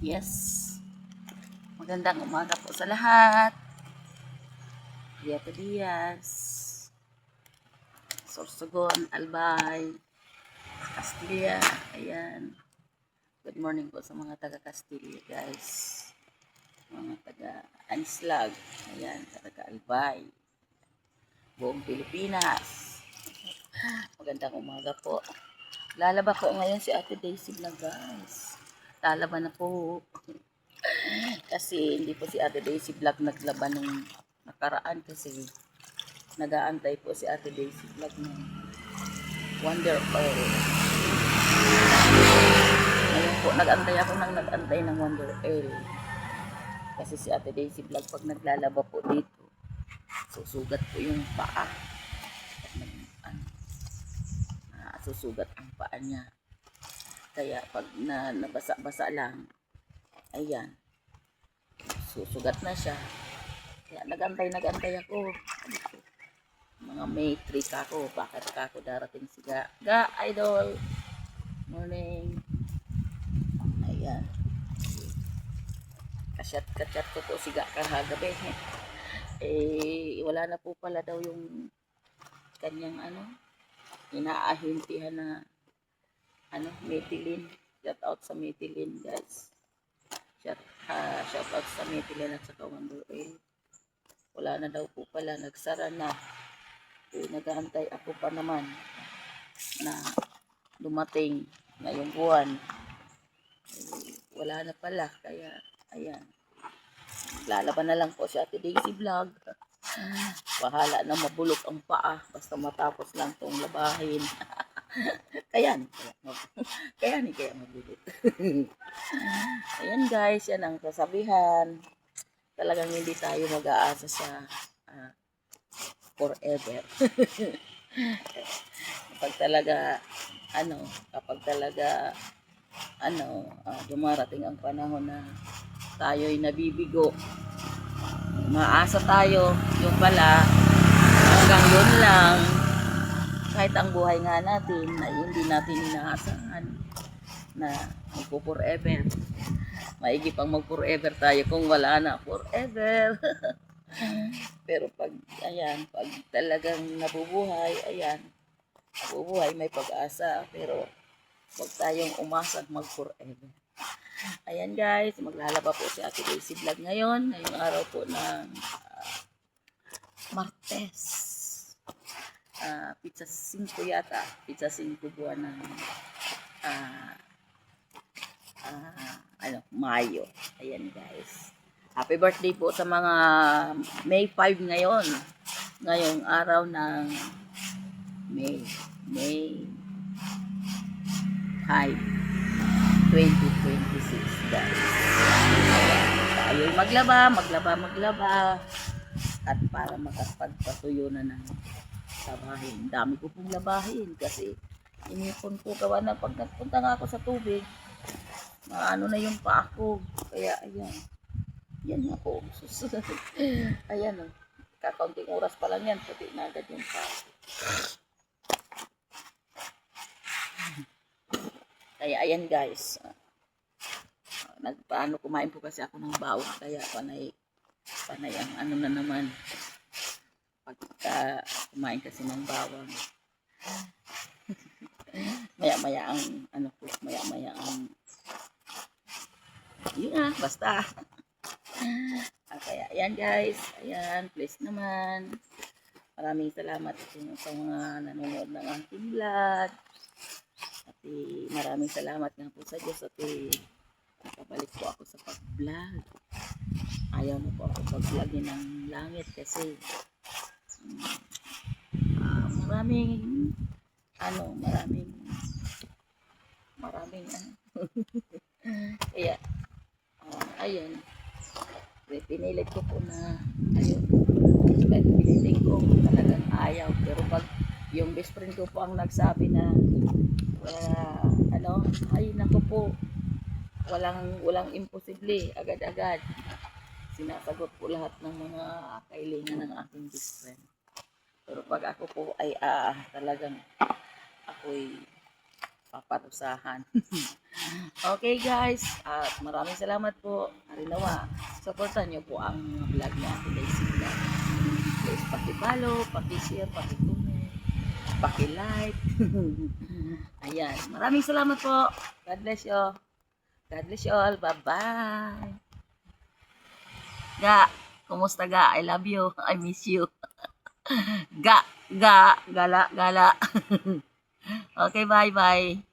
Yes. Magandang umaga po sa lahat. Dieta Diaz, Sorsogon, Albay, Castilla. Ayan. Good morning po sa mga taga Castilla, guys. Mga taga Anslag. Ayan, taga Albay. Buong Pilipinas. Magandang umaga po. Lalaba po ngayon si Ate Daisy Vlog, guys. Lalaba na po. Kasi hindi po si Ate Daisy Vlog naglaban nung nakaraan kasi nag-aantay po si Ate Daisy Vlog ng Wonder Oil. Ngayon po, nag-antay ako ng Wonder Oil. Kasi si Ate Daisy Vlog pag naglalaba po dito, susugat po yung paa. Susugat ang paa niya. Kaya pag nabasa-basa lang, ayan, susugat na siya. Kaya nagantay ako. Mga May 3 kako, bakit kako darating si Ga Idol. Morning. Ayan. Kasyat ko po si Ga kahagabi. Wala na po pala daw yung kanyang inaahintihan na methylene. Shout out sa methylene, guys. Shout out sa methylene at saka Wonder Oil. Wala na daw po pala, nagsara na. Nag-aantay ako pa naman na dumating ngayong buwan. Wala na pala, kaya ayan. Lalaban na lang po si Ate Daisy Vlog. Bahala na mabulok ang paa basta matapos lang tong labahin. Kaya mabulok. Ayan, guys, yan ang kasabihan. Talagang hindi tayo mag-aasa sa forever. kapag talaga dumarating ang panahon na tayo'y nabibigo, maasa tayo, yung pala hanggang doon lang. Kahit ang buhay nga natin na hindi natin inaasahan na magpo-forever. Maigi pang mag-forever tayo kung wala na forever. Pero pag talagang nabubuhay, may pag-asa. Pero huwag tayong umasag mag-forever. Ayan, guys, maglalaba po si Ate Daisy Vlog ngayon. Ngayong araw po ng Martes. Pizza 5 yata. Pizza 5 buwan ng Mayo. Ayan, guys. Happy birthday po sa mga May 5 ngayon. Ngayong araw ng May 5, 2026, guys. Tayo'y maglaba. At para makapagpatuyo na ng labahin. Dami ko pong labahin kasi inipon ko gawa na pag nagpunta nga ako sa tubig. Maano na yung paa ko. Kaya ayan. Yan nga po. Ayan o. Kakaunting oras pa lang yan. Puti na agad yung paa. Kaya ayan, guys. Kumain po kasi ako ng bawang. Kaya panay ang na naman. Pagka kumain kasi ng bawang. Maya-maya ang yun basta. Kaya ayan, guys. Ayan, please naman. Maraming salamat sa mga nanonood ng aking vlog. At maraming salamat nga po sa Diyos at nakabalik po ako sa pag-vlog. Ayaw mo po ako pag-vlogin ng langit kasi maraming kaya ayun, pinilit ko po na ayun, pinilit ko talagang ayaw. Pero pag yung best friend ko po ang nagsabi na ay nako po, walang imposible, agad-agad sinasagot po lahat ng mga kailangan ng aking best friend. Pero pag ako po ay talagang ako'y paparusahan. Okay guys, at maraming salamat po. Harinawa, supportan niyo po ang mga vlog ni Ate Daisy Vlog. Please paki-follow, paki-share, paki-comment, paki-like. Ayan, maraming salamat po. God bless you. God bless you all. Bye-bye. Ga, kumusta ga? I love you. I miss you. Ga, gala, gala. Okay, bye-bye.